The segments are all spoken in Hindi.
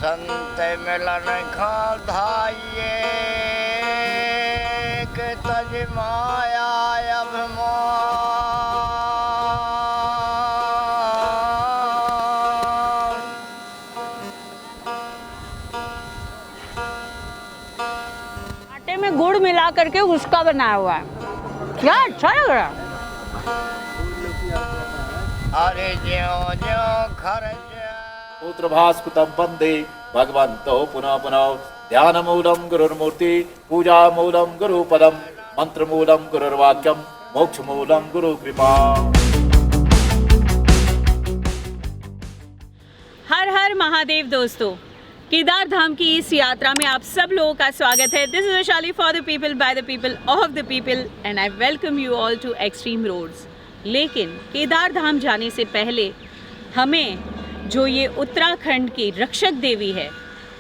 संत मिलन खाधाइए के तज माया अभिमान। आटे में गुड़ मिला करके उसका बनाया हुआ है, क्या अच्छा लग रहा है। अरे ज्यों ज्यों खर्च सूत्रभास्कृतं वन्दे भगवन्तो पुनः पुनः ध्यानमूलं गुरुर्मूर्ति पूजामूलं गुरुपदं मंत्रमूलं गुरुर्वाक्यं मोक्षमूलं गुरुकृपा। हर हर महादेव दोस्तों, केदार धाम की इस यात्रा में आप सब लोगों का स्वागत है। This is Vaishali for the people by the people of the people and I welcome you all to extreme roads. लेकिन केदार धाम जाने से पहले हमें जो ये उत्तराखंड की रक्षक देवी है,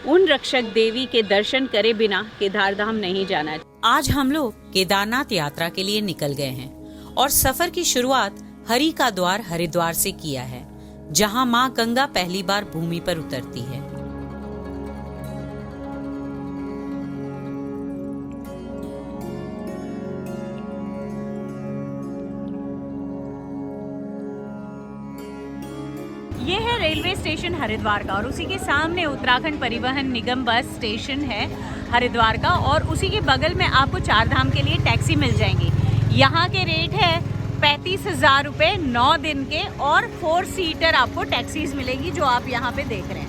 उन रक्षक देवी के दर्शन करे बिना केदार धाम नहीं जाना। आज हम लोग केदारनाथ यात्रा के लिए निकल गए हैं और सफर की शुरुआत हरि का द्वार हरिद्वार से किया है, जहां मां गंगा पहली बार भूमि पर उतरती है। ये है रेलवे स्टेशन हरिद्वार का और उसी के सामने उत्तराखंड परिवहन निगम बस स्टेशन है हरिद्वार का, और उसी के बगल में आपको चार धाम के लिए टैक्सी मिल जाएंगी। यहाँ के रेट है 35,000 रुपये 9 दिन के, और 4 सीटर आपको टैक्सीज मिलेंगी जो आप यहाँ पे देख रहे हैं।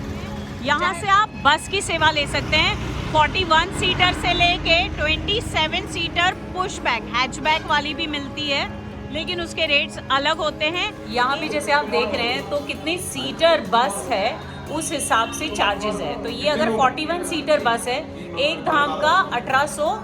यहाँ से आप बस की सेवा ले सकते हैं, 41 सीटर से लेके 27 सीटर पुश बैक हैचबैक वाली भी मिलती है, लेकिन उसके रेट्स अलग होते हैं। यहाँ भी जैसे आप देख रहे हैं तो कितनी सीटर बस है उस हिसाब से चार्जेस है। तो ये अगर 41 सीटर बस है, एक धाम का 1800,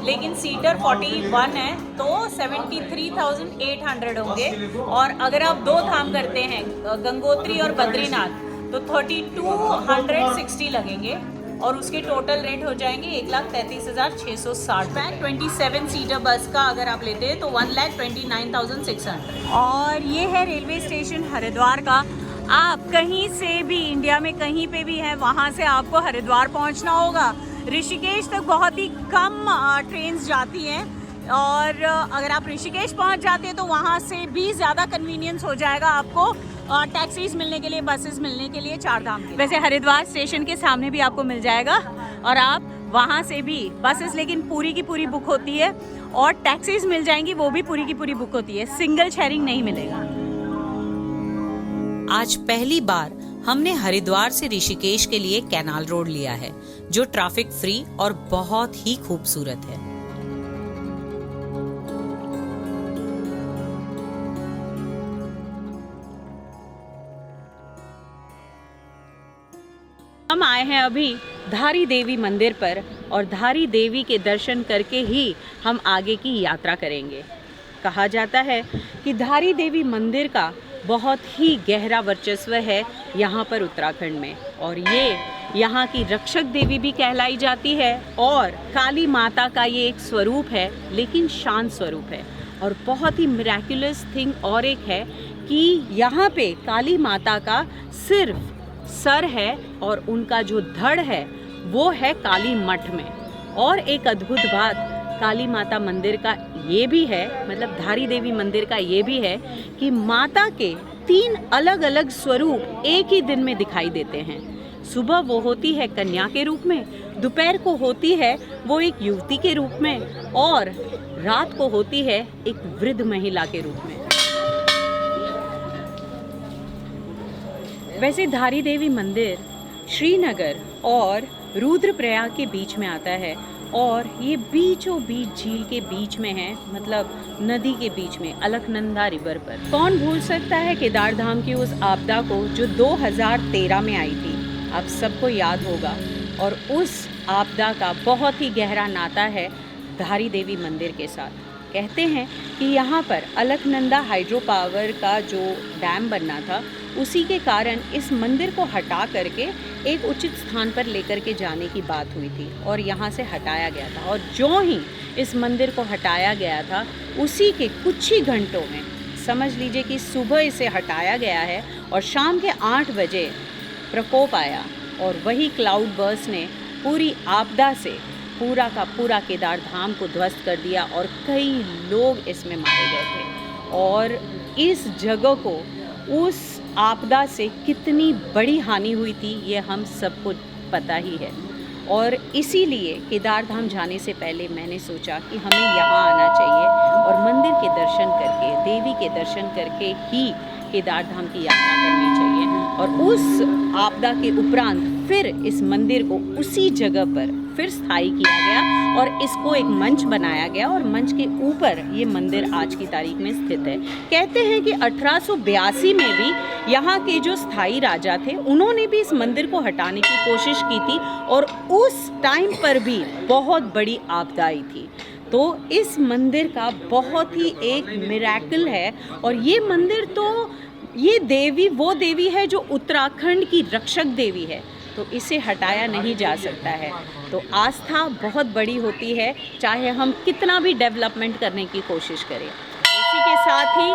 लेकिन सीटर 41 है तो 73,800 होंगे। और अगर आप 2 धाम करते हैं, गंगोत्री और बद्रीनाथ, तो 3260 लगेंगे और उसके टोटल रेट हो जाएंगे 1,33,660। 27 सीटर बस का अगर आप लेते हैं तो 1,29,600। और ये है रेलवे स्टेशन हरिद्वार का। आप कहीं से भी इंडिया में कहीं पे भी हैं, वहाँ से आपको हरिद्वार पहुँचना होगा। ऋषिकेश तक बहुत ही कम ट्रेन्स जाती हैं, और अगर आप ऋषिकेश पहुँच जाते हैं तो वहाँ से भी ज़्यादा कन्वीनियंस हो जाएगा आपको टैक्सीज मिलने के लिए, बसेस मिलने के लिए चार धाम के। वैसे हरिद्वार स्टेशन के सामने भी आपको मिल जाएगा, और आप वहाँ से भी बसेस, लेकिन पूरी की पूरी बुक होती है, और टैक्सीज मिल जाएंगी, वो भी पूरी की पूरी बुक होती है, सिंगल शेयरिंग नहीं मिलेगा। आज पहली बार हमने हरिद्वार से ऋषिकेश के लिए कैनाल रोड लिया है, जो ट्रैफिक फ्री और बहुत ही खूबसूरत है। हम आए हैं अभी धारी देवी मंदिर पर, और धारी देवी के दर्शन करके ही हम आगे की यात्रा करेंगे। कहा जाता है कि धारी देवी मंदिर का बहुत ही गहरा वर्चस्व है यहाँ पर उत्तराखंड में, और ये यहाँ की रक्षक देवी भी कहलाई जाती है, और काली माता का ये एक स्वरूप है, लेकिन शांत स्वरूप है। और बहुत ही मिरेक्युलस थिंग और एक है कि यहाँ पे काली माता का सिर्फ सर है, और उनका जो धड़ है वो है काली मठ में। और एक अद्भुत बात काली माता मंदिर का ये भी है, मतलब धारी देवी मंदिर का ये भी है कि माता के 3 अलग अलग स्वरूप एक ही दिन में दिखाई देते हैं। सुबह वो होती है कन्या के रूप में, दोपहर को होती है वो एक युवती के रूप में, और रात को होती है एक वृद्ध महिला के रूप में। वैसे धारी देवी मंदिर श्रीनगर और रुद्रप्रयाग के बीच में आता है, और ये बीचों बीच झील के बीच में है, मतलब नदी के बीच में, अलकनंदा रिवर पर। कौन भूल सकता है केदार धाम की उस आपदा को जो 2013 में आई थी, आप सबको याद होगा। और उस आपदा का बहुत ही गहरा नाता है धारी देवी मंदिर के साथ। कहते हैं कि यहाँ पर अलकनंदा हाइड्रो पावर का जो डैम बनना था, उसी के कारण इस मंदिर को हटा करके एक उचित स्थान पर लेकर के जाने की बात हुई थी, और यहाँ से हटाया गया था। और जो ही इस मंदिर को हटाया गया था, उसी के कुछ ही घंटों में, समझ लीजिए कि सुबह इसे हटाया गया है और शाम के 8 बजे प्रकोप आया और वही क्लाउड बर्स्ट ने पूरी आपदा से पूरा का पूरा केदार धाम को ध्वस्त कर दिया और कई लोग इसमें मारे गए थे। और इस जगह को उस आपदा से कितनी बड़ी हानि हुई थी ये हम सबको पता ही है। और इसीलिए केदार धाम जाने से पहले मैंने सोचा कि हमें यहाँ आना चाहिए और मंदिर के दर्शन करके, देवी के दर्शन करके ही केदार धाम की यात्रा करनी चाहिए। और उस आपदा के उपरांत फिर इस मंदिर को उसी जगह पर फिर स्थायी किया गया और इसको एक मंच बनाया गया और मंच के ऊपर ये मंदिर आज की तारीख में स्थित है। कहते हैं कि 1882 में भी यहाँ के जो स्थायी राजा थे उन्होंने भी इस मंदिर को हटाने की कोशिश की थी और उस टाइम पर भी बहुत बड़ी आपदा आई थी। तो इस मंदिर का बहुत ही एक मिरेकल है। और ये मंदिर तो ये देवी वो देवी है जो उत्तराखंड की रक्षक देवी है, तो इसे हटाया नहीं जा सकता है। तो आस्था बहुत बड़ी होती है, चाहे हम कितना भी डेवलपमेंट करने की कोशिश करें। इसी के साथ ही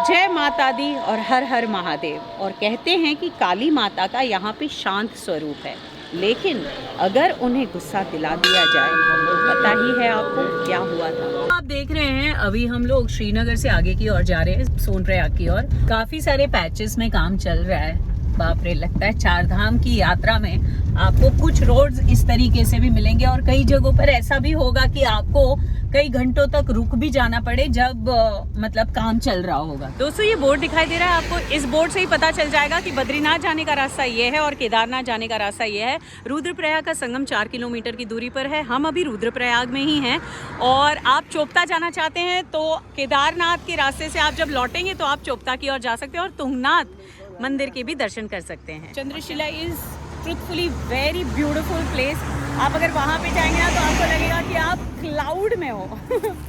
जय माता दी और हर हर महादेव। और कहते हैं कि काली माता का यहाँ पे शांत स्वरूप है, लेकिन अगर उन्हें गुस्सा दिला दिया जाए तो पता ही है आपको क्या हुआ था। आप देख रहे हैं अभी हम लोग श्रीनगर से आगे की ओर जा रहे हैं, सोनप्रयाग की ओर। काफी सारे पैचेस में काम चल रहा है। बाप रे, लगता है चार धाम की यात्रा में आपको कुछ रोड्स इस तरीके से भी मिलेंगे और कई जगहों पर ऐसा भी होगा कि आपको कई घंटों तक रुक भी जाना पड़े जब मतलब काम चल रहा होगा। दोस्तों ये बोर्ड दिखाई दे रहा है आपको, इस बोर्ड से ही पता चल जाएगा कि बद्रीनाथ जाने का रास्ता ये है और केदारनाथ जाने का रास्ता ये है। रुद्रप्रयाग का संगम 4 किलोमीटर की दूरी पर है। हम अभी रुद्रप्रयाग में ही हैं और आप चोपता जाना चाहते हैं तो केदारनाथ के रास्ते से आप जब लौटेंगे तो आप चोपता की ओर जा सकते हैं और तुंगनाथ मंदिर के भी दर्शन कर सकते हैं। Chandrashila is truthfully very beautiful place. आप अगर वहाँ पे जाएंगे ना तो आपको लगेगा कि आप क्लाउड में हो।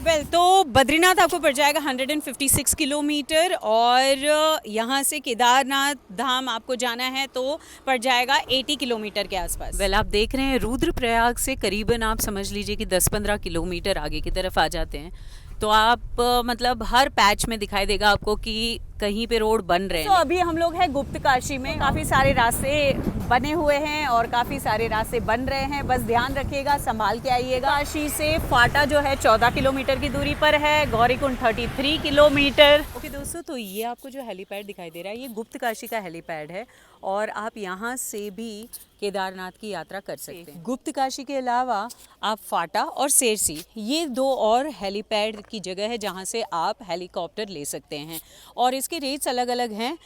वेल तो बद्रीनाथ आपको पड़ जाएगा 156 किलोमीटर और यहाँ से केदारनाथ धाम आपको जाना है तो पड़ जाएगा 80 किलोमीटर के आसपास। वेल आप देख रहे हैं रुद्रप्रयाग से करीबन आप समझ लीजिए कि 10-15 किलोमीटर आगे की तरफ आ जाते हैं। तो आप मतलब हर पैच में दिखाई देगा आपको कि कहीं पे रोड बन रहे हैं। तो अभी हम लोग हैं गुप्त काशी में। काफ़ी सारे रास्ते बने हुए हैं और काफ़ी सारे रास्ते बन रहे हैं, बस ध्यान रखिएगा, संभाल के आइएगा। काशी से फाटा जो है 14 किलोमीटर की दूरी पर है, गौरीकुंड 33 किलोमीटर। ओके दोस्तों, तो ये आपको जो हेलीपैड दिखाई दे रहा है ये गुप्त काशी का हेलीपैड है और आप यहाँ से भी केदारनाथ की यात्रा कर सकते हैं। गुप्त काशी के अलावा आप फाटा और सेरसी ये 2 और हेलीपैड की जगह है जहाँ से आप हेलीकॉप्टर ले सकते हैं और इसके रेट्स अलग अलग हैं।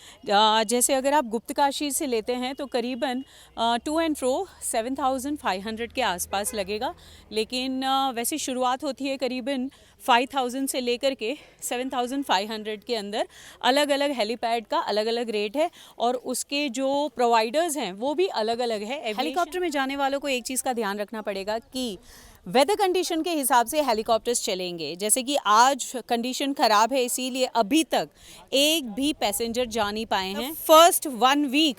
जैसे अगर आप गुप्त काशी से लेते हैं तो करीबन टू एंड फ्रो 7,500 के आसपास लगेगा, लेकिन वैसे शुरुआत होती है करीबन 5,000 से लेकर के 7,500 के अंदर। अलग अलग हेलीपैड का अलग अलग रेट है और उसके जो प्रोवाइडर्स हैं वो भी अलग अलग है। हेलीकॉप्टर में जाने वालों को एक चीज़ का ध्यान रखना पड़ेगा कि वेदर कंडीशन के हिसाब से हेलीकॉप्टर्स चलेंगे। जैसे कि आज कंडीशन ख़राब है इसीलिए अभी तक एक भी पैसेंजर जा नहीं पाए हैं। फर्स्ट 1 वीक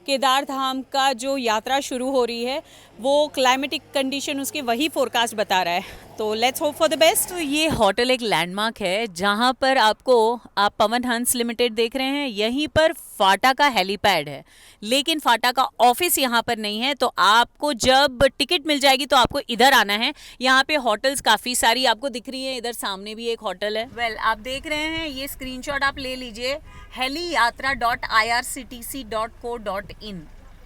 केदार धाम का जो यात्रा शुरू हो रही है वो क्लाइमेटिक कंडीशन उसके वही फोरकास्ट बता रहा है, तो let's hope for the best. तो ये होटल एक लैंडमार्क है जहाँ पर आपको आप पवन हंस लिमिटेड देख रहे हैं, यहीं पर फाटा का हेलीपैड है, लेकिन फाटा का ऑफिस यहाँ पर नहीं है। तो आपको जब टिकट मिल जाएगी तो आपको इधर आना है। यहाँ पे होटल्स काफ़ी सारी आपको दिख रही है, इधर सामने भी एक होटल है। वेल आप देख रहे हैं, ये स्क्रीनशॉट आप ले लीजिए heliyatra.irctc.co.in।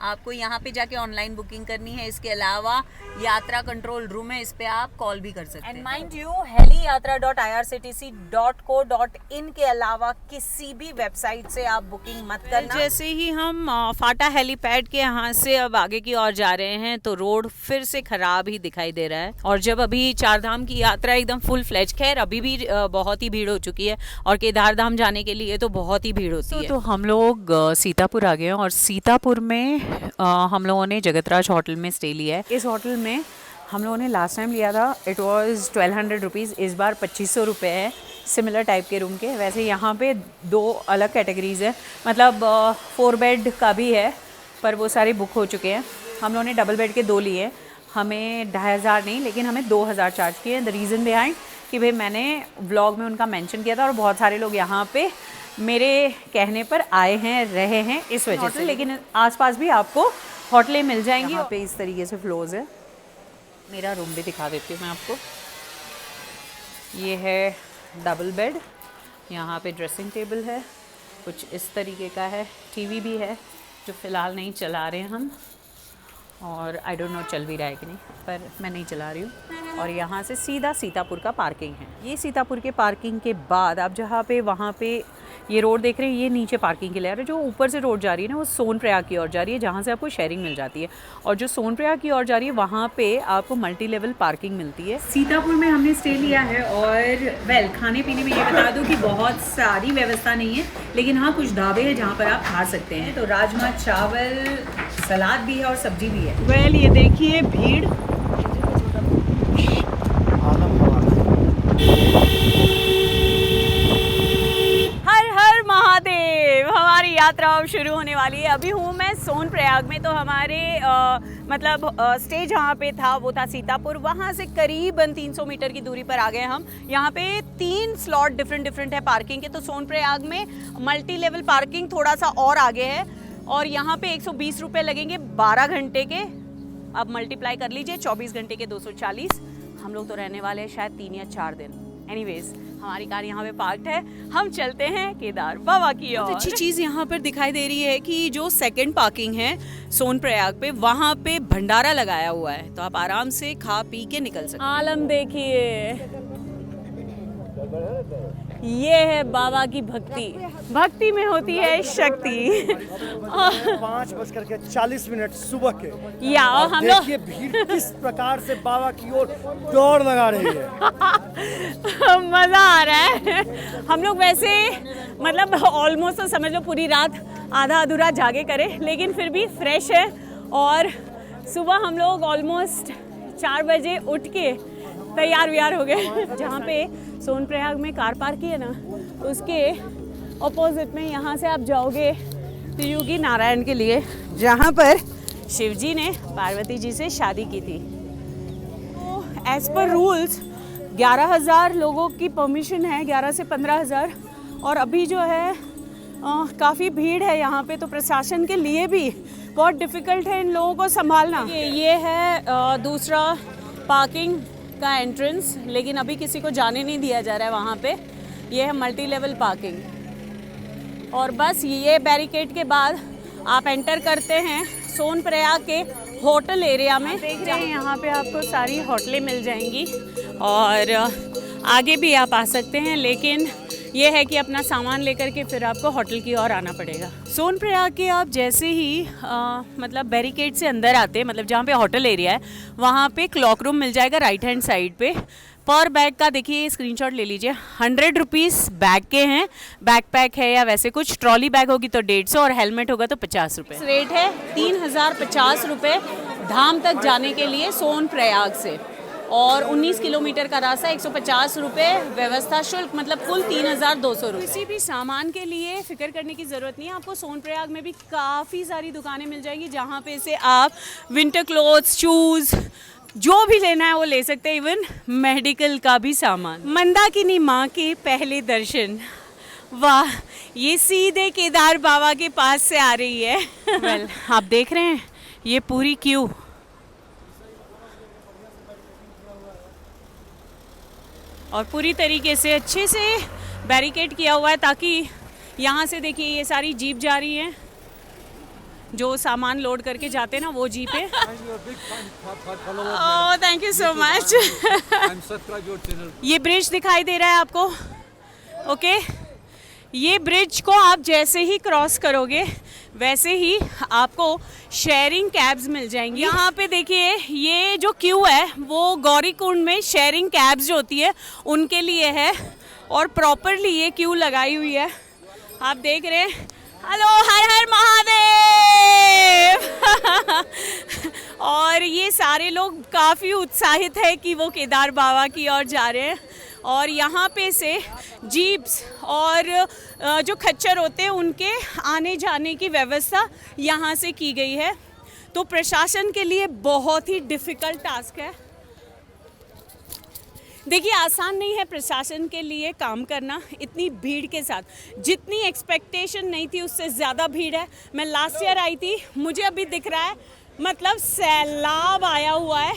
आपको यहाँ पे जाके ऑनलाइन बुकिंग करनी है। इसके अलावा यात्रा कंट्रोल रूम है, इस पे आप कॉल भी कर सकते हैं। एंड माइंड यू heliyatra.irctc.co.in के अलावा किसी भी वेबसाइट से आप बुकिंग मत करना। जैसे ही हम फाटा हेलीपैड के यहाँ से अब आगे की ओर जा रहे हैं तो रोड फिर से खराब ही दिखाई दे रहा है। और जब अभी चार धाम की यात्रा एकदम फुल फ्लेज, खैर अभी भी बहुत ही भीड़ हो चुकी है और केदार धाम जाने के लिए तो बहुत ही भीड़ होती है। तो हम लोग सीतापुर आ गए हैं और सीतापुर में हम लोगों ने जगतराज होटल में स्टे लिया है। इस होटल में हम लोगों ने लास्ट टाइम लिया था, इट वाज 1200 रुपीज़, इस बार 2500 रुपये है सिमिलर टाइप के रूम के। वैसे यहाँ पे 2 अलग कैटेगरीज है, मतलब 4 बेड का भी है पर वो सारे बुक हो चुके हैं। हम लोगों ने डबल बेड के 2 लिए, हमें 2500 नहीं लेकिन हमें 2000 चार्ज किए। द रीज़न बिहाइंड कि भाई मैंने व्लॉग में उनका मेंशन किया था और बहुत सारे लोग यहाँ पे मेरे कहने पर आए हैं, रहे हैं इस वजह से। लेकिन आसपास भी आपको होटलें मिल जाएंगी। यहाँ पे इस तरीके से फ्लोर्स है। मेरा रूम भी दिखा देती हूँ मैं आपको। ये है डबल बेड, यहाँ पे ड्रेसिंग टेबल है, कुछ इस तरीके का है। टीवी भी है जो फ़िलहाल नहीं चला रहे हैं हम, और आई डोंट नो चल भी रहा है कि नहीं, पर मैं नहीं चला रही हूँ। और यहाँ से सीधा सीतापुर का पार्किंग है। ये सीतापुर के पार्किंग के बाद आप जहाँ पे वहाँ पे ये रोड देख रहे हैं, ये नीचे पार्किंग के लिए आ रहा है। जो ऊपर से रोड जा रही है ना, वो सोनप्रयाग की ओर जा रही है, जहाँ से आपको शेयरिंग मिल जाती है। और जो सोनप्रयाग की ओर जा रही है, वहाँ पे आपको मल्टी लेवल पार्किंग मिलती है। सीतापुर में हमने स्टे लिया है, और खाने पीने में ये बता दूँ कि बहुत सारी व्यवस्था नहीं है, लेकिन हाँ कुछ ढाबे हैं जहाँ पर आप खा सकते हैं। तो राजमा चावल, सलाद भी है और सब्जी भी है। ये देखिए भीड़। हमारी यात्रा अब शुरू होने वाली है। अभी हूँ मैं सोनप्रयाग में। तो हमारे स्टे जहाँ पे था वो था सीतापुर। वहाँ से करीबन 300 मीटर की दूरी पर आ गए हम। यहाँ पे 3 स्लॉट डिफरेंट है पार्किंग के। तो सोनप्रयाग में मल्टी लेवल पार्किंग थोड़ा सा और आगे है, और यहाँ पे 120 रुपये लगेंगे 12 घंटे के। अब मल्टीप्लाई कर लीजिए, 24 घंटे के 240। हम लोग तो रहने वाले हैं शायद 3 या 4 दिन। एनीवेज, हमारी कार यहाँ पे पार्क्ड है, हम चलते हैं केदार बाबा की ओर। अच्छी चीज़ यहाँ पर दिखाई दे रही है कि जो सेकंड पार्किंग है सोनप्रयाग पे, वहाँ पे भंडारा लगाया हुआ है, तो आप आराम से खा पी के निकल सकते हैं। आलम देखिए, ये है बाबा की भक्ति। भक्ति में होती है शक्ति। 5:40 सुबह के, या हम लोग देखिए भीड़ किस प्रकार से बाबा की ओर दौड़ लगा रही है। मजा आ रहा है। हम लोग वैसे ऑलमोस्ट तो समझ लो पूरी रात आधा अधूरा जागे करे, लेकिन फिर भी फ्रेश है। और सुबह हम लोग ऑलमोस्ट 4 बजे उठ के तैयार व्यार हो गए। जहाँ पे सोनप्रयाग में कार पार्क की है ना, उसके ऑपोजिट में यहाँ से आप जाओगे त्रियुगी नारायण के लिए, जहाँ पर शिवजी ने पार्वती जी से शादी की थी। तो एज पर रूल्स 11,000 लोगों की परमिशन है, 11 से 15,000। और अभी जो है काफ़ी भीड़ है यहाँ पे, तो प्रशासन के लिए भी बहुत डिफ़िकल्ट है इन लोगों को संभालना। ये है दूसरा पार्किंग का एंट्रेंस, लेकिन अभी किसी को जाने नहीं दिया जा रहा है वहाँ पे। ये है मल्टी लेवल पार्किंग। और बस ये बैरिकेड के बाद आप एंटर करते हैं सोनप्रयाग के होटल एरिया में। देख रहे हैं यहाँ पे आपको सारी होटलें मिल जाएंगी, और आगे भी आप आ सकते हैं, लेकिन ये है कि अपना सामान लेकर के फिर आपको होटल की ओर आना पड़ेगा। सोनप्रयाग के आप जैसे ही बैरिकेड से अंदर आते हैं, जहाँ पे होटल एरिया है, वहाँ पे क्लॉक रूम मिल जाएगा राइट हैंड साइड पे। पर बैग का देखिए स्क्रीनशॉट ले लीजिए, 100 रुपीज़ बैग के हैं। बैकपैक है या वैसे कुछ, ट्रॉली बैग होगी तो 150, और हेलमेट होगा तो 50 रुपये। रेट है 3050 रुपये धाम तक जाने के लिए सोनप्रयाग से, और 19 किलोमीटर का रास्ता, 150 रुपये व्यवस्था शुल्क, कुल 3,200 रुपये। किसी भी सामान के लिए फिक्र करने की ज़रूरत नहीं है। आपको सोनप्रयाग में भी काफ़ी सारी दुकानें मिल जाएंगी, जहाँ पे से आप विंटर क्लोथ्स, शूज़, जो भी लेना है वो ले सकते हैं, इवन मेडिकल का भी सामान। मंदाकिनी माँ के पहले दर्शन, वाह, ये सीधे केदार बाबा के पास से आ रही है। आप देख रहे हैं ये पूरी क्यू, और पूरी तरीके से अच्छे से बैरिकेड किया हुआ है, ताकि यहाँ से देखिए ये सारी जीप जा रही हैं, जो सामान लोड करके जाते हैं ना, वो जीप है। ओह, थैंक यू सो मच। ये ब्रिज दिखाई दे रहा है आपको, ओके। ये ब्रिज को आप जैसे ही क्रॉस करोगे, वैसे ही आपको शेयरिंग कैब्स मिल जाएंगी। यहाँ पे देखिए ये जो क्यू है वो गौरीकुंड में शेयरिंग कैब्स जो होती है उनके लिए है, और प्रॉपरली ये क्यू लगाई हुई है। आप देख रहे हैं, हेलो, हर हर महादेव। और ये सारे लोग काफ़ी उत्साहित है कि वो केदार बाबा की ओर जा रहे हैं। और यहाँ पे से जीप्स और जो खच्चर होते हैं उनके आने जाने की व्यवस्था यहाँ से की गई है। तो प्रशासन के लिए बहुत ही डिफ़िकल्ट टास्क है। देखिए, आसान नहीं है प्रशासन के लिए काम करना इतनी भीड़ के साथ। जितनी एक्सपेक्टेशन नहीं थी उससे ज़्यादा भीड़ है। मैं लास्ट ईयर आई थी, मुझे अभी दिख रहा है मतलब सैलाब आया हुआ है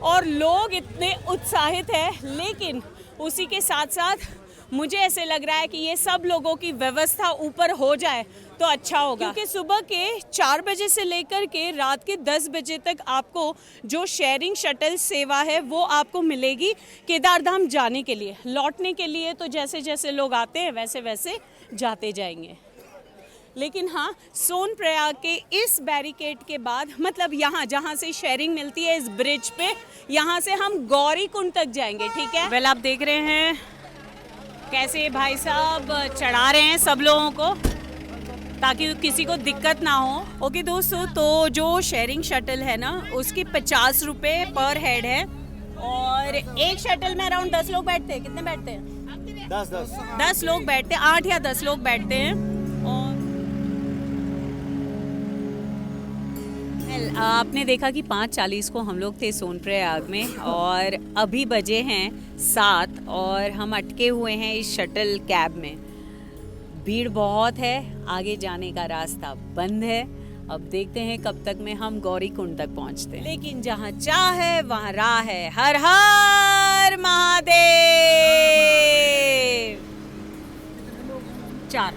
और लोग इतने उत्साहित हैं, लेकिन उसी के साथ साथ मुझे ऐसे लग रहा है कि ये सब लोगों की व्यवस्था ऊपर हो जाए तो अच्छा होगा, क्योंकि सुबह के 4 बजे से लेकर के रात के 10 बजे तक आपको जो शेयरिंग शटल सेवा है वो आपको मिलेगी केदारधाम जाने के लिए। लौटने के लिए तो जैसे जैसे लोग आते हैं वैसे वैसे जाते जाएंगे। लेकिन हाँ, सोनप्रयाग के इस बैरिकेड के बाद, मतलब यहाँ जहाँ से शेयरिंग मिलती है इस ब्रिज पे, यहाँ से हम गौरी कुंड तक जाएंगे। ठीक है, वेल आप देख रहे हैं कैसे भाई साहब चढ़ा रहे हैं सब लोगों को ताकि किसी को दिक्कत ना हो। ओके दोस्तों, तो जो शेयरिंग शटल है ना उसकी 50 रुपये पर हेड है और एक शटल में अराउंड 10 लोग बैठते हैं। कितने बैठते हैं? 10 लोग बैठते हैं, 8 या 10 लोग बैठते हैं। और आपने देखा कि 5:40 को हम लोग थे सोनप्रयाग में और अभी बजे हैं 7 और हम अटके हुए हैं इस शटल कैब में। भीड़ बहुत है, आगे जाने का रास्ता बंद है। अब देखते हैं कब तक में हम गौरी कुंड तक पहुंचते हैं, लेकिन जहां चाह है वहां राह है। हर हर महादेव। 4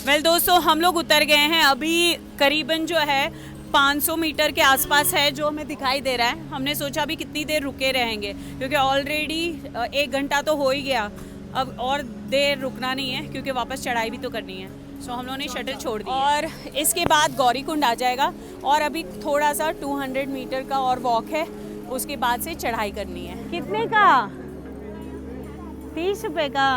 वेल दोस्तों, हम लोग उतर गए हैं। अभी करीबन जो है 500 मीटर के आसपास है जो हमें दिखाई दे रहा है। हमने सोचा अभी कितनी देर रुके रहेंगे, क्योंकि ऑलरेडी 1 घंटा तो हो ही गया। अब और देर रुकना नहीं है क्योंकि वापस चढ़ाई भी तो करनी है। सो हम लोगों ने शटल छोड़ दी और इसके बाद गौरी कुंड आ जाएगा और अभी थोड़ा सा 200 मीटर का और वॉक है, उसके बाद से चढ़ाई करनी है। कितने का? 30 रुपये का।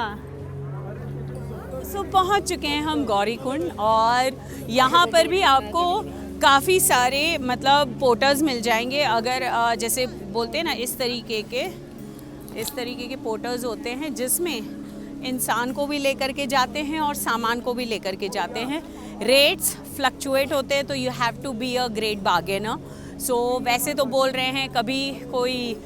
सो पहुंच चुके हैं हम गौरी कुंड और यहाँ पर भी आपको काफ़ी सारे मतलब पोर्टर्स मिल जाएंगे। अगर जैसे बोलते हैं ना, इस तरीके के पोर्टर्स होते हैं जिसमें इंसान को भी लेकर के जाते हैं और सामान को भी लेकर के जाते हैं। रेट्स फ्लक्चुएट होते हैं तो you have to be a great bargainer. So वैसे तो बोल रहे हैं, कभी कोई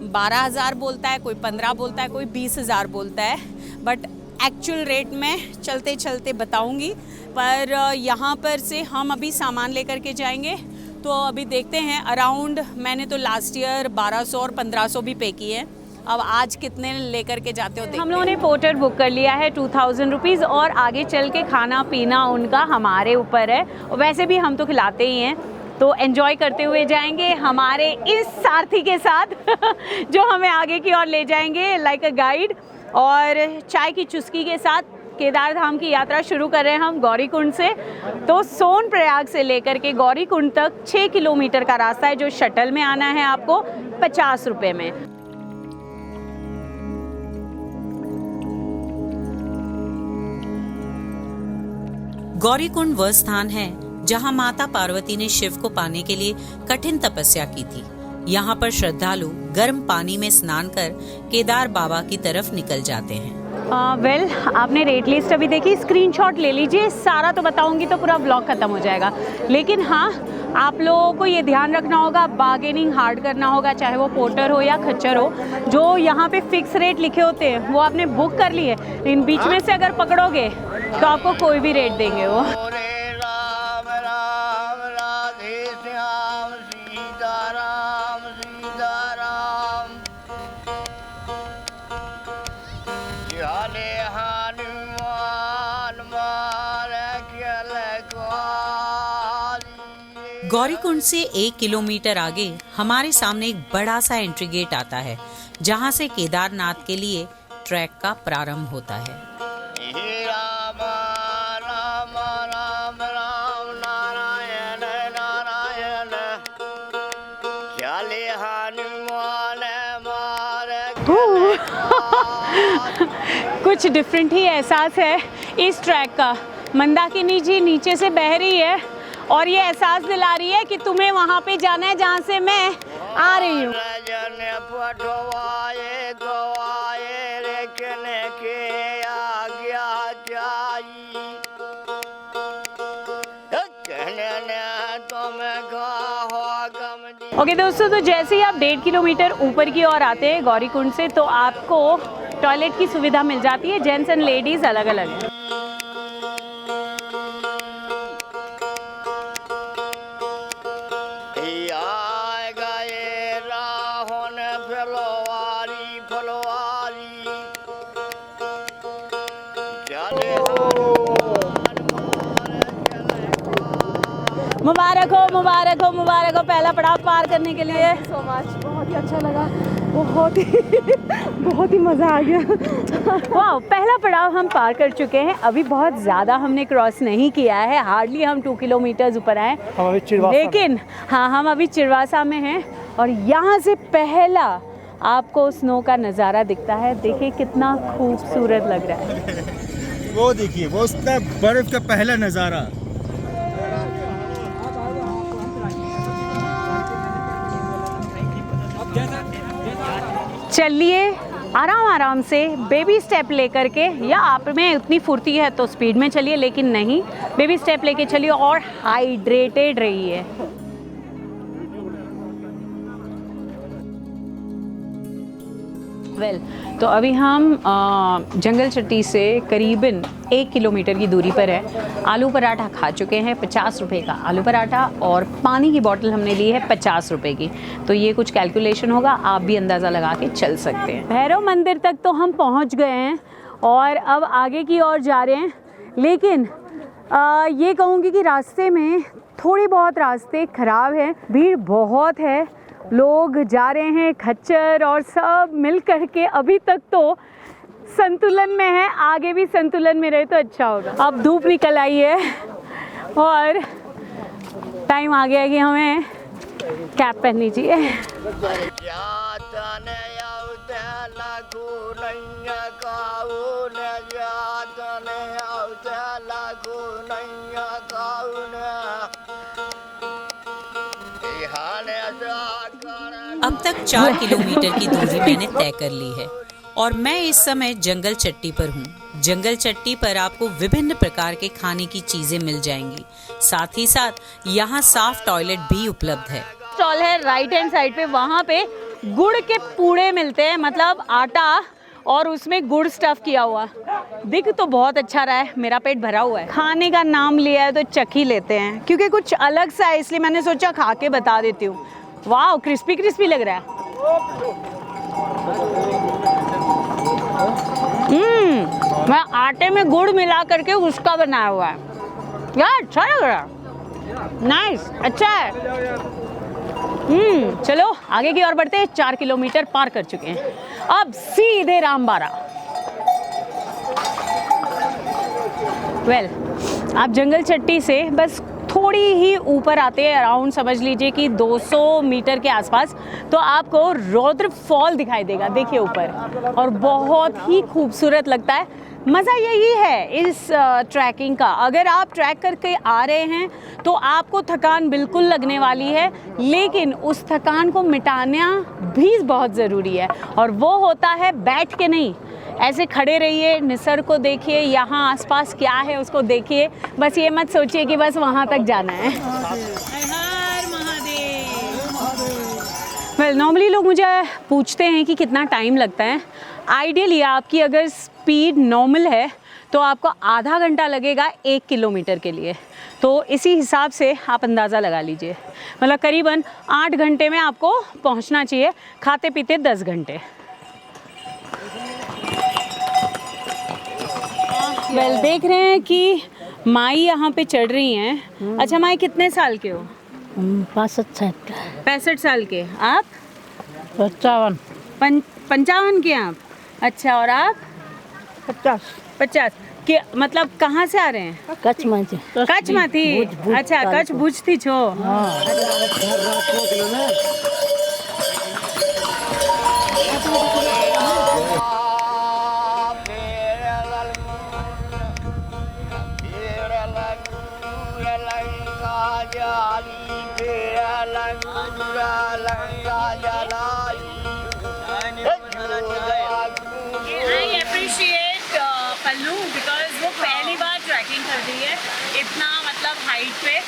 12,000 बोलता है, कोई 15 बोलता है, कोई 20,000 बोलता है, बट एक्चुअल रेट में चलते चलते बताऊंगी। पर यहाँ पर से हम अभी सामान लेकर के जाएंगे तो अभी देखते हैं। अराउंड मैंने तो लास्ट ईयर 1200 और 1500 भी पे किए, अब आज कितने लेकर के जाते हो। हम लोगों ने पोर्टर बुक कर लिया है 2000 रुपीज़ और आगे चल के खाना पीना उनका हमारे ऊपर है। और वैसे भी हम तो खिलाते ही हैं, तो एंजॉय करते हुए जाएंगे हमारे इस सारथी के साथ जो हमें आगे की ओर ले जाएंगे लाइक अ गाइड। और चाय की चुस्की के साथ केदारधाम की यात्रा शुरू कर रहे हैं हम गौरी कुंड से। तो सोनप्रयाग से लेकर के गौरी कुंड तक 6 किलोमीटर का रास्ता है जो शटल में आना है आपको 50 रुपये में। गौरी कुंड वह स्थान है जहां माता पार्वती ने शिव को पाने के लिए कठिन तपस्या की थी। यहाँ पर श्रद्धालु गर्म पानी में स्नान कर केदार बाबा की तरफ निकल जाते हैं। वेल आपने रेट लिस्ट अभी देखी, स्क्रीनशॉट ले लीजिए। सारा तो बताऊंगी तो पूरा ब्लॉग खत्म हो जाएगा, लेकिन हाँ आप लोगों को ये ध्यान रखना होगा, बार्गेनिंग हार्ड करना होगा, चाहे वो पोर्टर हो या खच्चर हो। जो यहाँ पे फिक्स रेट लिखे होते हैं वो आपने बुक कर लिए, इन बीच में से अगर पकड़ोगे तो आपको कोई भी रेट देंगे वो। हरे राम राम राधे श्याम सीता राम सीता राम। चले हनुमान मार गौरी कुंड से 1 किलोमीटर आगे हमारे सामने एक बड़ा सा एंट्री गेट आता है जहां से केदारनाथ के लिए ट्रैक का प्रारंभ होता है। राम राम राम राम नारायण नारायण चले हनुमान मार। कुछ डिफरेंट ही एहसास है इस ट्रैक का। मंदाकिनी जी नीचे से बह रही है और ये एहसास दिला रही है कि तुम्हें वहाँ पे जाना है जहाँ से मैं आ रही हूँ। ओके दोस्तों, तो जैसे ही आप 1.5 किलोमीटर ऊपर की ओर आते हैं गौरी कुंड से, तो आपको टॉयलेट की सुविधा मिल जाती है। जेंट्स एंड लेडीज अलग अलग है। मुबारक हो, मुबारक हो, मुबारक हो पहला पड़ाव पार करने के लिए। सो मच, बहुत ही अच्छा लगा, बहुत ही मज़ा आ गया। वाह, पहला पड़ाव हम पार कर चुके हैं। अभी बहुत ज़्यादा हमने क्रॉस नहीं किया है, हार्डली हम 2 किलोमीटर्स ऊपर आए, हम अभी चिड़वासा लेकिन हाँ हम अभी चिड़वासा में हैं और यहाँ से पहला आपको स्नो का नज़ारा दिखता है। देखिए कितना खूबसूरत लग रहा है। वो देखिए, वो उसका बर्फ का पहला नज़ारा। चलिए आराम आराम से बेबी स्टेप लेकर के, या आप में उतनी फुर्ती है तो स्पीड में चलिए, लेकिन नहीं, बेबी स्टेप लेके चलिए और हाइड्रेटेड रहिए। तो अभी हम जंगल चट्टी से करीबन 1 किलोमीटर की दूरी पर है। आलू पराठा खा चुके हैं, 50 रुपये का आलू पराठा, और पानी की बोतल हमने ली है 50 रुपये की। तो ये कुछ कैलकुलेशन होगा, आप भी अंदाज़ा लगा के चल सकते हैं। भैरव मंदिर तक तो हम पहुंच गए हैं और अब आगे की ओर जा रहे हैं, लेकिन ये कहूँगी कि रास्ते में थोड़ी बहुत रास्ते ख़राब हैं, भीड़ बहुत है, लोग जा रहे हैं, खच्चर और सब मिल कर के अभी तक तो संतुलन में है, आगे भी संतुलन में रहे तो अच्छा होगा। अब धूप निकल आई है और टाइम आ गया है कि हमें कैप पहननी चाहिए। अब तक 4 किलोमीटर की दूरी मैंने तय कर ली है और मैं इस समय जंगल चट्टी पर हूँ। जंगल चट्टी पर आपको विभिन्न प्रकार के खाने की चीजें मिल जाएंगी, साथ ही साथ यहाँ साफ टॉयलेट भी उपलब्ध है। स्टॉल है राइट हैंड साइड पे, वहाँ पे गुड़ के पूड़े मिलते हैं, मतलब आटा और उसमें गुड़ स्टफ किया हुआ। दिख तो बहुत अच्छा रहा है, मेरा पेट भरा हुआ है। खाने का नाम लिया है तो चख ही लेते हैं, क्योंकि कुछ अलग सा है, इसलिए मैंने सोचा खा के बता देती हूँ। वाह, क्रिस्पी क्रिस्पी लग रहा है। मैं आटे में गुड़ मिला करके उसका बनाया हुआ है यार, अच्छा लग रहा है, नाइस, अच्छा है। चलो आगे की ओर बढ़ते हैं। 4 किलोमीटर पार कर चुके हैं, अब सीधे रामबारा। आप जंगल चट्टी से बस थोड़ी ही ऊपर आते हैं, अराउंड समझ लीजिए कि 200 मीटर के आसपास, तो आपको रौद्र फॉल दिखाई देगा। देखिए ऊपर, और बहुत ही खूबसूरत लगता है। मज़ा यही है इस ट्रैकिंग का, अगर आप ट्रैक करके आ रहे हैं तो आपको थकान बिल्कुल लगने वाली है, लेकिन उस थकान को मिटाना भी बहुत ज़रूरी है, और वो होता है बैठ के नहीं, ऐसे खड़े रहिए, निसर्ग को देखिए, यहाँ आसपास क्या है उसको देखिए, बस ये मत सोचिए कि बस वहाँ तक जाना है। हर महादेव। नॉर्मली लोग मुझे पूछते हैं कि कितना टाइम लगता है। आइडियली आपकी अगर स्पीड नॉर्मल है तो आपको आधा घंटा लगेगा 1 किलोमीटर के लिए, तो इसी हिसाब से आप अंदाज़ा लगा लीजिए, मतलब करीबन 8 घंटे में आपको पहुंचना चाहिए, खाते पीते 10 घंटे। देख रहे हैं कि माई यहाँ पे चढ़ रही हैं। अच्छा माई, कितने साल के हो? 65 साल के। आप? 55 के आप? अच्छा, और आप? 50 के। मतलब कहाँ से आ रहे हैं? कच्छ माथी। अच्छा, कच्छ भुज थी छो। पल्लू, बिकॉज वो पहली बार ट्रैकिंग कर रही है इतना मतलब हाइट पे,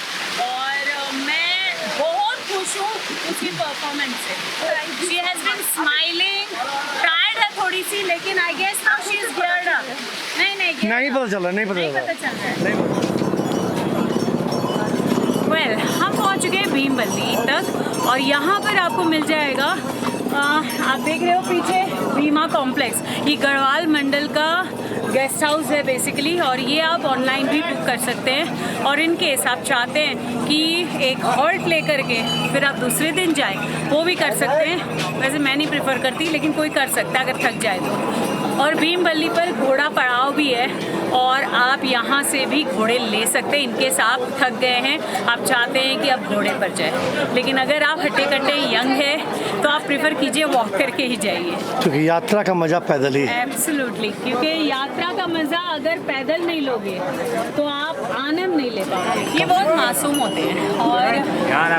और मैं बहुत खुश हूँ उसकी परफॉर्मेंस से। She has been smiling, tired है थोड़ी सी, लेकिन I guess now she is geared up. नहीं पता चल रहा है। हम पहुँच गए भीमबल्ली तक, और यहाँ पर आपको मिल जाएगा, आप देख रहे हो पीछे भीमा कॉम्प्लेक्स, ये गढ़वाल मंडल का गेस्ट हाउस है बेसिकली, और ये आप ऑनलाइन भी बुक कर सकते हैं। और इन केस आप चाहते हैं कि एक हॉल्ट लेकर के फिर आप दूसरे दिन जाएं, वो भी कर सकते हैं। वैसे मैं नहीं प्रेफर करती, लेकिन कोई कर सकता है अगर थक जाए तो। और भीमबल्ली पर घोड़ा पड़ाव भी है, और आप यहाँ से भी घोड़े ले सकते हैं। इनकेस आप थक गए हैं, आप चाहते हैं कि आप घोड़े पर जाए, लेकिन अगर आप हट्टे कट्टे यंग है तो आप प्रेफर कीजिए वॉक करके ही जाइए, क्योंकि यात्रा का मजा पैदल ही है। एब्सोल्युटली, क्योंकि यात्रा का मज़ा अगर पैदल नहीं लोगे तो आप आनंद नहीं ले पाओगे। ये बहुत मासूम होते हैं, और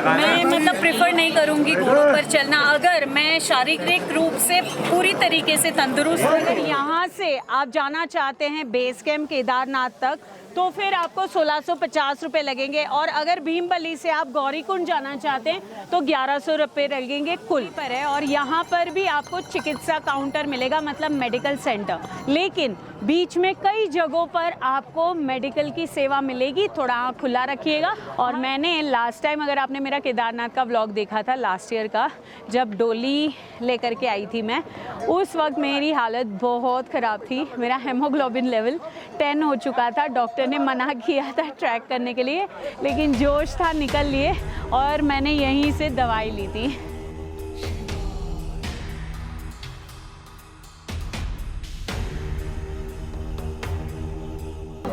मैं मतलब प्रेफर नहीं करूँगी घोड़ों पर चलना अगर मैं शारीरिक रूप से पूरी तरीके से तंदुरुस्त। अगर यहाँ से आप जाना चाहते हैं बेस कैंप केदारनाथ तक, तो फिर आपको 1650 रुपये लगेंगे, और अगर भीमबल्ली से आप गौरीकुंड जाना चाहते हैं तो 1100 रुपये लगेंगे कुल पर है। और यहाँ पर भी आपको चिकित्सा काउंटर मिलेगा, मतलब मेडिकल सेंटर, लेकिन बीच में कई जगहों पर आपको मेडिकल की सेवा मिलेगी। थोड़ा आँख खुला रखिएगा। और मैंने लास्ट टाइम, अगर आपने मेरा केदारनाथ का व्लॉग देखा था लास्ट ईयर का, जब डोली लेकर के आई थी मैं, उस वक्त मेरी हालत बहुत ख़राब थी। मेरा हेमोग्लोबिन लेवल 10 हो चुका था। डॉक्टर ने मना किया था ट्रैक करने के लिए, लेकिन जोश था, निकल लिए, और मैंने यहीं से दवाई ली थी।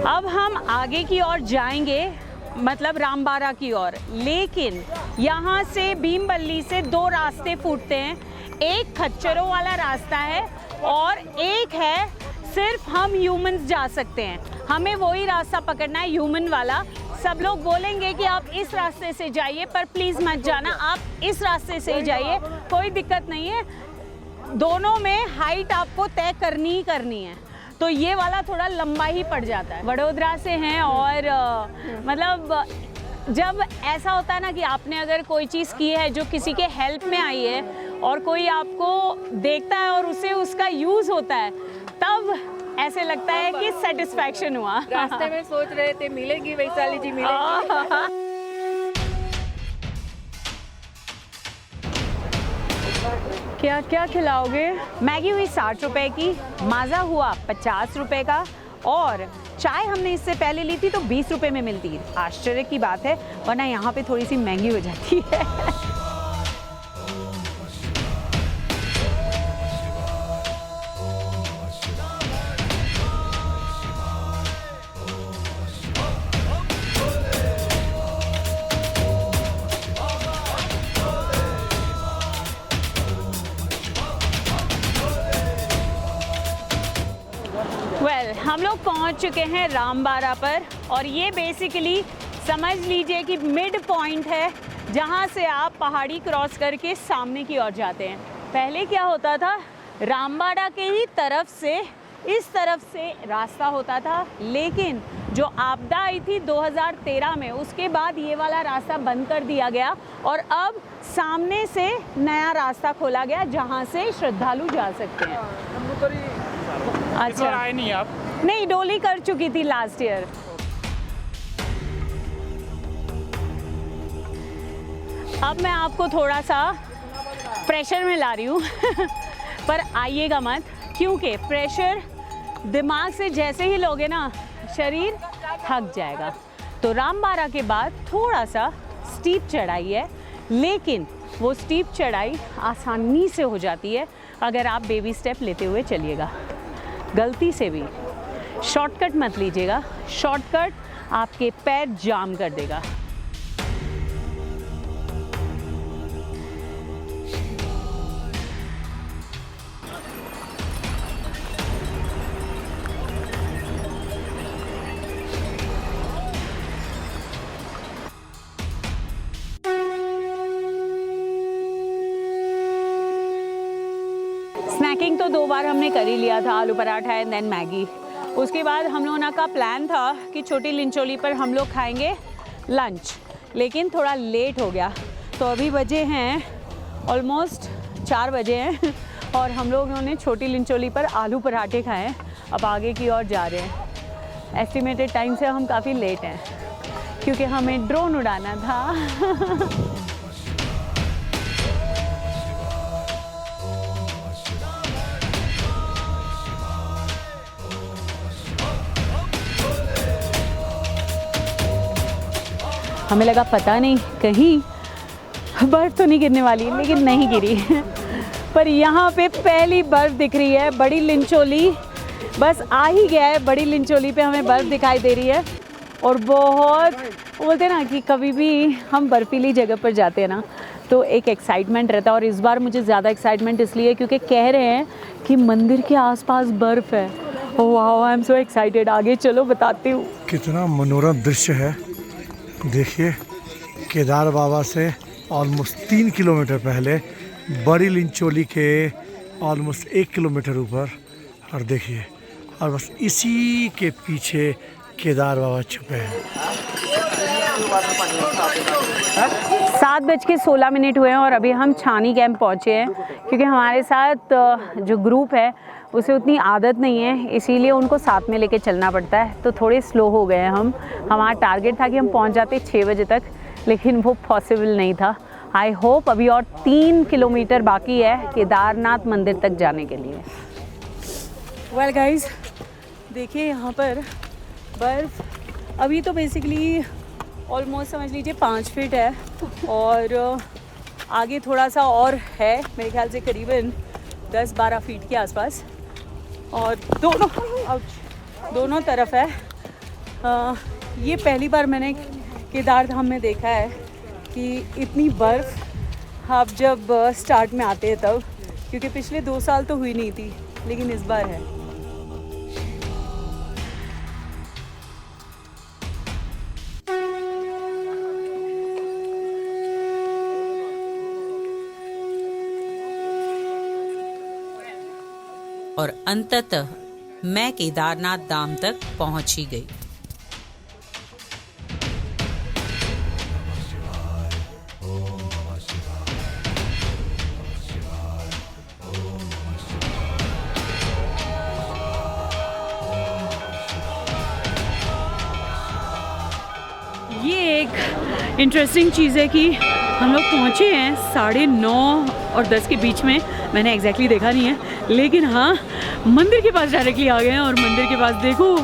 अब हम आगे की ओर जाएंगे, मतलब रामबारा की ओर, लेकिन यहाँ से भीमबल्ली से 2 रास्ते फूटते हैं। एक खच्चरों वाला रास्ता है और एक है सिर्फ हम ह्यूमंस जा सकते हैं। हमें वही रास्ता पकड़ना है, ह्यूमन वाला। सब लोग बोलेंगे कि आप इस रास्ते से जाइए, पर प्लीज़ मत जाना, आप इस रास्ते से ही जाइए, कोई दिक्कत नहीं है। दोनों में हाइट आपको तय करनी ही करनी है, तो ये वाला थोड़ा लंबा ही पड़ जाता है। वडोदरा से हैं, और मतलब जब ऐसा होता है ना कि आपने अगर कोई चीज़ की है जो किसी के हेल्प में आई है, और कोई आपको देखता है और उसे उसका यूज़ होता है, तब ऐसे लगता है कि सेटिस्फैक्शन हुआ। रास्ते में सोच रहे थे मिलेगी वैशाली जी, मिलेगी। क्या क्या खिलाओगे? मैगी हुई 60 रुपए की, माज़ा हुआ 50 रुपए का, और चाय हमने इससे पहले ली थी तो 20 रुपए में मिलती है। आश्चर्य की बात है, वरना यहाँ पे थोड़ी सी महंगी हो जाती है। हम लोग पहुंच चुके हैं रामबारा पर, और ये बेसिकली समझ लीजिए कि मिड पॉइंट है जहां से आप पहाड़ी क्रॉस करके सामने की ओर जाते हैं। पहले क्या होता था, रामबाड़ा के ही तरफ से इस तरफ से रास्ता होता था, लेकिन जो आपदा आई थी 2013 में, उसके बाद ये वाला रास्ता बंद कर दिया गया, और अब सामने से नया रास्ता खोला गया जहां से श्रद्धालु जा सकते हैं। अच्छा, आए नहीं आप? नहीं, डोली कर चुकी थी लास्ट ईयर। अब मैं आपको थोड़ा सा प्रेशर में ला रही हूँ पर आइएगा मत, क्योंकि प्रेशर दिमाग से जैसे ही लोगे ना, शरीर थक जाएगा। तो रामबारा के बाद थोड़ा सा स्टीप चढ़ाई है, लेकिन वो स्टीप चढ़ाई आसानी से हो जाती है अगर आप बेबी स्टेप लेते हुए चलिएगा। गलती से भी शॉर्टकट मत लीजिएगा, शॉर्टकट आपके पैर जाम कर देगा। स्नैकिंग तो 2 बार हमने कर ही लिया था, आलू पराठा एंड देन मैगी। उसके बाद हम लोगों का प्लान था कि छोटी लिंचोली पर हम लोग खाएंगे लंच, लेकिन थोड़ा लेट हो गया। तो अभी बजे हैं ऑलमोस्ट 4 बजे हैं, और हम लोगों ने छोटी लिंचोली पर आलू पराठे खाए हैं। अब आगे की ओर जा रहे हैं। एस्टिमेटेड टाइम से हम काफ़ी लेट हैं क्योंकि हमें ड्रोन उड़ाना था। हमें लगा पता नहीं कहीं बर्फ़ तो नहीं गिरने वाली, लेकिन नहीं गिरी। पर यहाँ पे पहली बर्फ़ दिख रही है, बड़ी लिंचोली। बस आ ही गया है, बड़ी लिंचोली पे हमें बर्फ़ दिखाई दे रही है। और बहुत बोलते हैं ना कि कभी भी हम बर्फीली जगह पर जाते हैं ना तो एक एक्साइटमेंट रहता है। और इस बार मुझे ज़्यादा एक्साइटमेंट इसलिए क्योंकि कह रहे हैं कि मंदिर के आसपास बर्फ़ है। Oh wow, I am so excited. आगे चलो बताती हूँ। कितना मनोरम दृश्य है। देखिए, केदार बाबा से ऑलमोस्ट 3 किलोमीटर पहले, बड़ी लिंचोली के ऑलमोस्ट 1 किलोमीटर ऊपर, और देखिए, और बस इसी के पीछे केदार बाबा छुपे हैं। 7:16 हुए हैं और अभी हम छानी कैंप पहुँचे हैं, क्योंकि हमारे साथ जो ग्रुप है उसे उतनी आदत नहीं है, इसीलिए उनको साथ में लेके चलना पड़ता है। तो थोड़े स्लो हो गए हैं हम। हमारा टारगेट था कि हम पहुँच जाते 6 बजे तक, लेकिन वो पॉसिबल नहीं था। आई होप अभी और 3 किलोमीटर बाकी है केदारनाथ मंदिर तक जाने के लिए। वेल गाइज, देखिए यहाँ पर बर्फ़ अभी तो बेसिकली ऑलमोस्ट समझ लीजिए 5 फीट है, और आगे थोड़ा सा और है, मेरे ख्याल से करीबन 10-12 फीट के आसपास, और दोनों तरफ है। ये पहली बार मैंने केदार धाम में देखा है कि इतनी बर्फ़ आप जब स्टार्ट में आते हैं तब, क्योंकि पिछले 2 साल तो हुई नहीं थी, लेकिन इस बार है। और अंततः मैं केदारनाथ धाम तक पहुंच ही गई। ये एक इंटरेस्टिंग चीज़ है कि हम लोग पहुँचे हैं 9:30 और 10 के बीच में। मैंने एग्जैक्टली देखा नहीं है, लेकिन हाँ मंदिर के पास डायरेक्टली आ गए हैं। और मंदिर के पास देखो,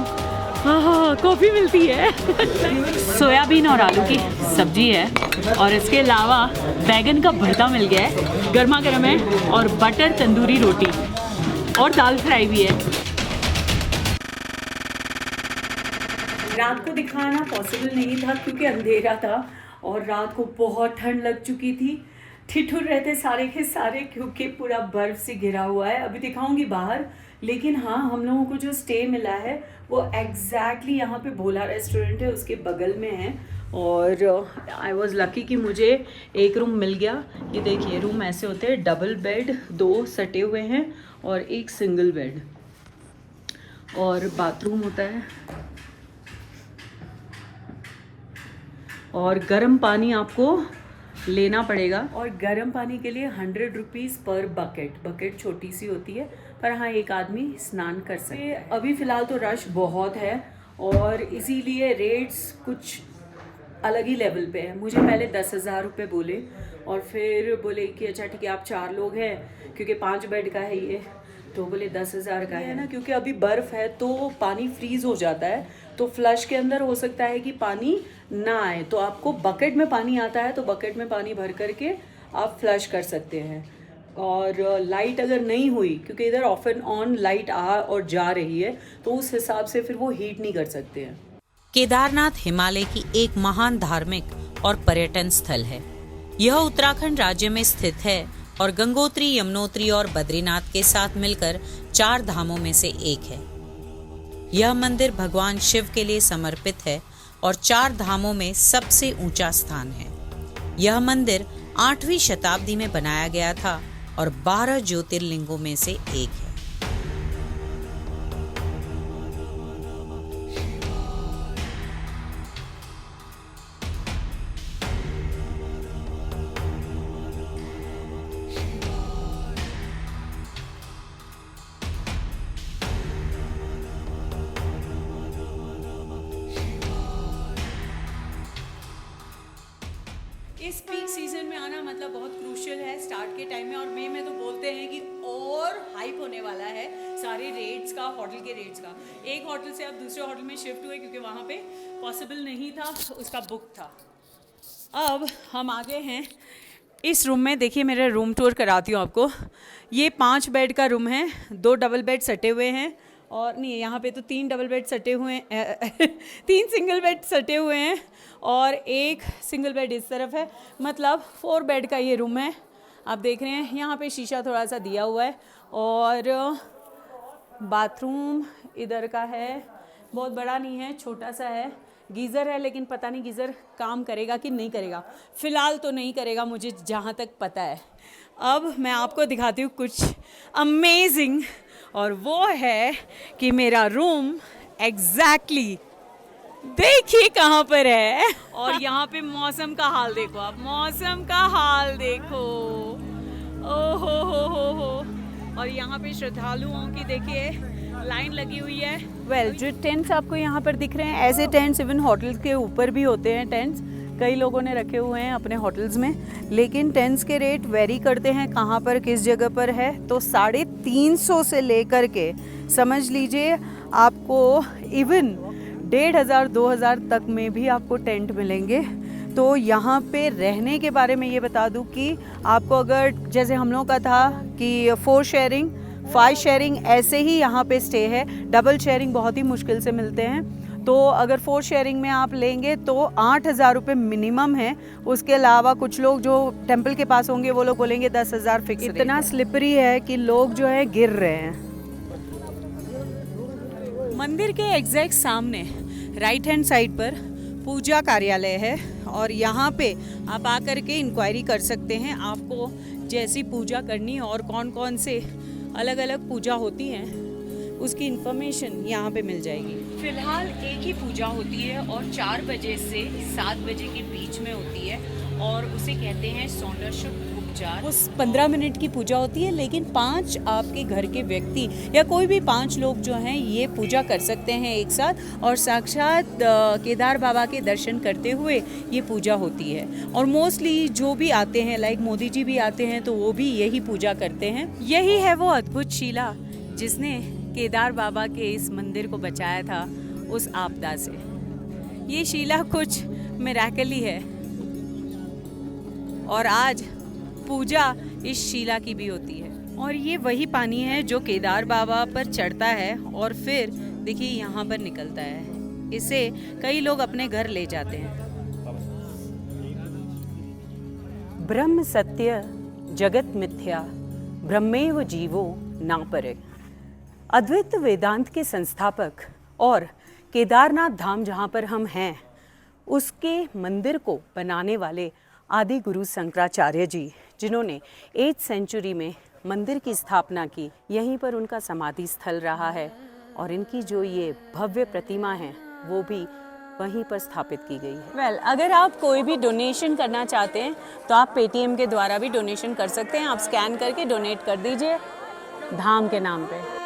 हाँ कॉफ़ी मिलती है। सोयाबीन और आलू की सब्जी है, और इसके अलावा बैगन का भरता मिल गया है, गर्मा गर्म है, और बटर तंदूरी रोटी और दाल फ्राई भी है। रात को दिखाना पॉसिबल नहीं था क्योंकि अंधेरा था और रात को बहुत ठंड लग चुकी थी। ठिठुर रहते सारे के सारे क्योंकि पूरा बर्फ़ से घिरा हुआ है। अभी दिखाऊंगी बाहर, लेकिन हाँ हम लोगों को जो स्टे मिला है वो एग्जैक्टली यहाँ पे भोला रेस्टोरेंट है उसके बगल में है। और आई वॉज़ लकी कि मुझे एक रूम मिल गया। ये देखिए रूम ऐसे होते हैं, डबल बेड 2 सटे हुए हैं और एक सिंगल बेड, और बाथरूम होता है, और गर्म पानी आपको लेना पड़ेगा। और गर्म पानी के लिए 100 रुपीज़ पर बकेट छोटी सी होती है, पर हाँ एक आदमी स्नान कर सकते हैं। अभी फ़िलहाल तो रश बहुत है और इसीलिए रेट्स कुछ अलग ही लेवल पे है। मुझे पहले 10,000 रुपये बोले, और फिर बोले कि अच्छा ठीक है आप 4 लोग हैं, क्योंकि 5 बेड का है ये, तो बोले 10,000 का है ना। क्योंकि अभी बर्फ़ है तो पानी फ्रीज़ हो जाता है, तो फ्लश के अंदर हो सकता है कि पानी ना आए, तो आपको बकेट में पानी आता है तो बकेट में पानी भर करके आप फ्लश कर सकते हैं। और लाइट अगर नहीं हुई, क्योंकि इधर ऑफ एंड ऑन लाइट आ और जा रही है, तो उस हिसाब से फिर वो हीट नहीं कर सकते हैं। केदारनाथ हिमालय की एक महान धार्मिक और पर्यटन स्थल है। यह उत्तराखंड राज्य में स्थित है और गंगोत्री, यमुनोत्री और बद्रीनाथ के साथ मिलकर 4 धामों में से एक है। यह मंदिर भगवान शिव के लिए समर्पित है और 4 धामों में सबसे ऊंचा स्थान है। यह मंदिर 8वीं शताब्दी में बनाया गया था और 12 ज्योतिर्लिंगों में से एक है। इस पीक सीजन में आना मतलब बहुत क्रूशियल है स्टार्ट के टाइम में, और मई में तो बोलते हैं कि और हाइप होने वाला है सारे रेट्स का, होटल के रेट्स का। एक होटल से आप दूसरे होटल में शिफ्ट हुए क्योंकि वहाँ पे पॉसिबल नहीं था, उसका बुक था। अब हम आ गए हैं इस रूम में। देखिए, मेरा रूम टूर कराती हूँ आपको। ये 5 बेड का रूम है, 2 डबल बेड सटे हुए हैं, और नहीं, यहाँ पे तो 3 डबल बेड सटे हुए हैं 3 सिंगल बेड सटे हुए हैं और 1 सिंगल बेड इस तरफ है। मतलब 4 बेड का ये रूम है। आप देख रहे हैं यहाँ पे शीशा थोड़ा सा दिया हुआ है, और बाथरूम इधर का है, बहुत बड़ा नहीं है, छोटा सा है। गीज़र है, लेकिन पता नहीं गीज़र काम करेगा कि नहीं करेगा। फ़िलहाल तो नहीं करेगा, मुझे जहाँ तक पता है। अब मैं आपको दिखाती हूँ कुछ अमेजिंग, और वो है कि मेरा रूम एग्जैक्टली देखिए कहाँ पर है। और यहाँ पे मौसम का हाल देखो आप, मौसम का हाल देखो, ओ हो। और यहाँ पे श्रद्धालुओं की देखिए लाइन लगी हुई है। वेल, जो टेंट्स आपको यहाँ पर दिख रहे हैं, ऐसे टेंट्स इवन होटल के ऊपर भी होते हैं टेंट्स। कई लोगों ने रखे हुए हैं अपने होटल्स में, लेकिन टेंट्स के रेट वेरी करते हैं कहाँ पर किस जगह पर है। तो 350 से लेकर के समझ लीजिए आपको इवन 1500-2000 तक में भी आपको टेंट मिलेंगे। तो यहाँ पे रहने के बारे में ये बता दूँ कि आपको अगर जैसे हम लोगों का था कि 4 शेयरिंग 5 शेयरिंग ऐसे ही यहाँ पे स्टे है, डबल शेयरिंग बहुत ही मुश्किल से मिलते हैं। तो अगर 4 शेयरिंग में आप लेंगे तो 8000 रुपये मिनिमम है। उसके अलावा कुछ लोग जो टेंपल के पास होंगे वो लोग बोलेंगे 10,000 फिक्स। इतना स्लिपरी है कि लोग जो है गिर रहे हैं। मंदिर के एग्जैक्ट सामने राइट हैंड साइड पर पूजा कार्यालय है, और यहाँ पे आप आकर के इंक्वायरी कर सकते हैं। आपको जैसी पूजा करनी और कौन कौन से अलग अलग पूजा होती हैं उसकी इन्फॉर्मेशन यहाँ पे मिल जाएगी। फिलहाल एक ही पूजा होती है और 4 बजे से 7 बजे के बीच में होती है, और उसे कहते हैं सौंदर्य उपचार। उस 15 मिनट की पूजा होती है, लेकिन 5 आपके घर के व्यक्ति या कोई भी 5 लोग जो हैं ये पूजा कर सकते हैं एक साथ, और साक्षात केदार बाबा के दर्शन करते हुए ये पूजा होती है। और मोस्टली जो भी आते हैं, लाइक मोदी जी भी आते हैं, तो वो भी यही पूजा करते हैं। यही है वो अद्भुत शिला जिसने केदार बाबा के इस मंदिर को बचाया था उस आपदा से। ये शिला कुछ मिरेकल है, और आज पूजा इस शिला की भी होती है। और ये वही पानी है जो केदार बाबा पर चढ़ता है और फिर देखिए यहाँ पर निकलता है। इसे कई लोग अपने घर ले जाते हैं। ब्रह्म सत्य जगत मिथ्या ब्रह्मेव जीवो न परे। अद्वैत वेदांत के संस्थापक और केदारनाथ धाम जहाँ पर हम हैं, उसके मंदिर को बनाने वाले आदि गुरु शंकराचार्य जी, जिन्होंने 8th सेंचुरी में मंदिर की स्थापना की, यहीं पर उनका समाधि स्थल रहा है। और इनकी जो ये भव्य प्रतिमा है वो भी वहीं पर स्थापित की गई है। वेल, अगर आप कोई भी डोनेशन करना चाहते हैं तो आप पेटीएम के द्वारा भी डोनेशन कर सकते हैं। आप स्कैन करके डोनेट कर दीजिए धाम के नाम पे।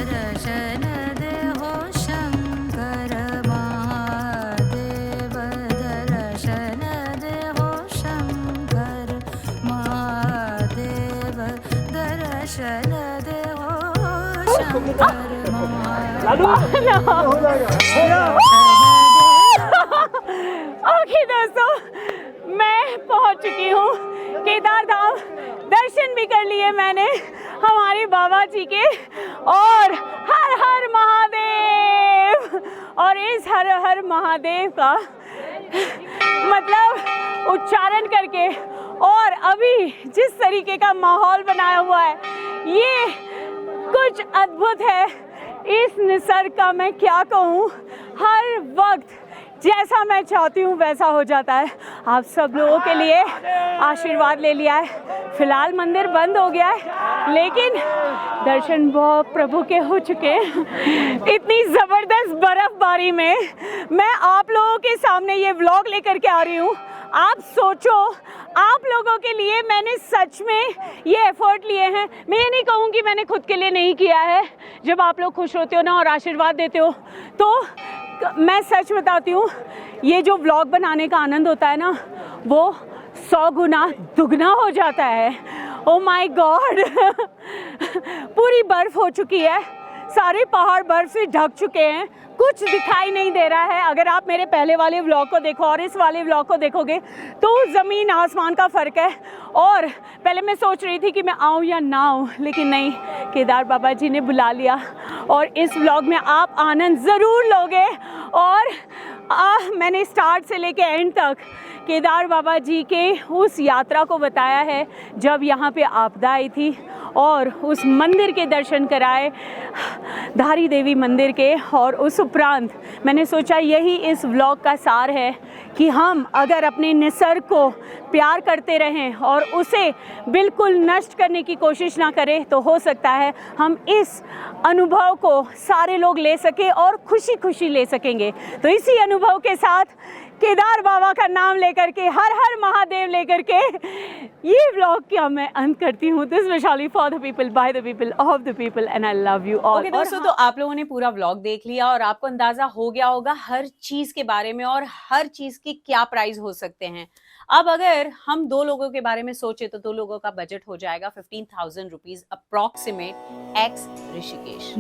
दर्शन दे हो शंकर महादेव, दर्शन दे हो शंकर महादेव, दर्शन दे हो शंकर ओके दोस्तों, मैं पहुंच चुकी हूँ केदार धाम। दर्शन भी कर लिए मैंने हमारे बाबा जी के, और हर हर महादेव। और इस हर हर महादेव का मतलब उच्चारण करके, और अभी जिस तरीके का माहौल बनाया हुआ है, ये कुछ अद्भुत है। इस निसर्ग का मैं क्या कहूँ, हर वक्त जैसा मैं चाहती हूँ वैसा हो जाता है। आप सब लोगों के लिए आशीर्वाद ले लिया है। फिलहाल मंदिर बंद हो गया है, लेकिन दर्शन बहुत प्रभु के हो चुके हैं। इतनी ज़बरदस्त बर्फबारी में मैं आप लोगों के सामने ये व्लॉग लेकर के आ रही हूँ। आप सोचो, आप लोगों के लिए मैंने सच में ये एफर्ट लिए हैं। मैं ये नहीं कहूँगी मैंने खुद के लिए नहीं किया है। जब आप लोग खुश होते हो ना और आशीर्वाद देते हो, तो मैं सच बताती हूँ, ये जो व्लॉग बनाने का आनंद होता है ना, वो 100 गुना दुगना हो जाता है। ओ माय गॉड, पूरी बर्फ हो चुकी है, सारे पहाड़ बर्फ से ढक चुके हैं, कुछ दिखाई नहीं दे रहा है। अगर आप मेरे पहले वाले व्लॉग को देखो और इस वाले व्लॉग को देखोगे तो ज़मीन आसमान का फ़र्क है। और पहले मैं सोच रही थी कि मैं आऊँ या ना आऊँ, लेकिन नहीं, केदार बाबा जी ने बुला लिया और इस व्लॉग में आप आनंद ज़रूर लोगे। और मैंने स्टार्ट से लेके एंड तक केदार बाबा जी के उस यात्रा को बताया है जब यहाँ पे आपदा आई थी, और उस मंदिर के दर्शन कराए, धारी देवी मंदिर के। और उस उपरांत मैंने सोचा यही इस व्लॉग का सार है कि हम अगर अपने निसर्ग को प्यार करते रहें और उसे बिल्कुल नष्ट करने की कोशिश ना करें, तो हो सकता है हम इस अनुभव को सारे लोग ले सकें और खुशी खुशी ले सकेंगे। तो इसी अनुभव के साथ केदार बाबा का नाम लेकर के, हर हर महादेव लेकर के, ये व्लॉग क्या मैं अंत करती हूँ। This Vaishali for the people, by the people, of the people, and I love you all. दोस्तों, तो आप लोगों ने पूरा व्लॉग देख लिया और आपको अंदाजा हो गया होगा हर चीज के बारे में और हर चीज के क्या प्राइस हो सकते हैं। अब अगर हम 2 लोगों के बारे में सोचे तो 2 लोगों का बजट हो जाएगा 15,000 रुपीज अप्रॉक्सिमेट एक्स ऋषिकेश।